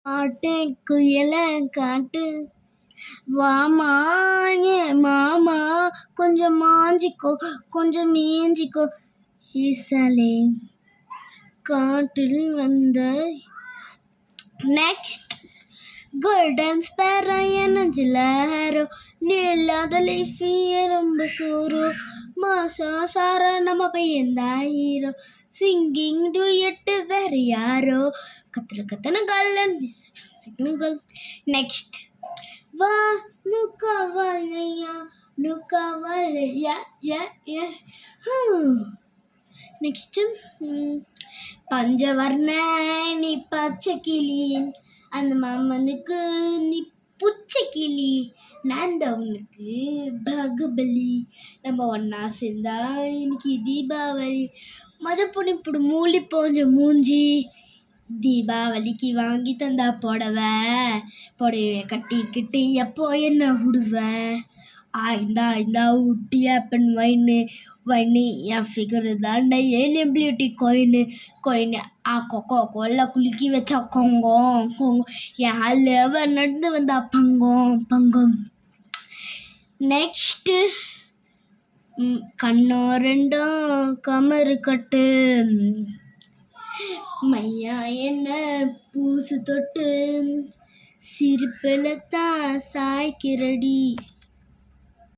காட்டேன் குயல காட்டு வாமா ஏன் மாமா கொஞ்சம் மாஞ்சிக்கோ கொஞ்சம் மேஞ்சிக்கோ ஈசாலே காட்டில் வந்த நெக்ஸ்ட் கோல்டன் ஸ்பேரோ எனர்ஜில ஹேரோ நீ இல்லாத லைஃபி ரொம்ப சோரோ மாசா சாரா நம்ம பையன்தான் ஹீரோ சிங்கிங் டூயட்டு வேற யாரோ கத்தன கல்லன் சிக்னல் நெக்ஸ்ட் வா நுக்கா வாழையா நெக்ஸ்ட் பஞ்சவர்ண நீ பச்சை கிளி அந்த மாமனுக்கு நீ புச்சை கிளி நான் அவனுக்கு பாகுபலி நம்ம ஒன்னா சேர்ந்தா இன்னைக்கு தீபாவளி மொதல் இப்படி மூலி போஞ்ச மூஞ்சி தீபாவளிக்கு வாங்கி தந்தா புடவைய கட்டிக்கிட்டு எப்போ என்ன விடுவ இந்தா ஊட்டி ஆப்பன் வைனு என் ஃபிகரு தாண்டா ஏலியன் பியூட்டி கோயின்னு கொக்கோ கொல்ல குலுக்கி வச்சா கொங்கம் என் லவர் நடந்து வந்தா பங்கம் நெக்ஸ்ட்டு கண்ணோ ரெண்டும் கமரு கட்டு மையா என்ன பூசு தொட்டு சிரிப்பில் தான் சாய்க்கிறடி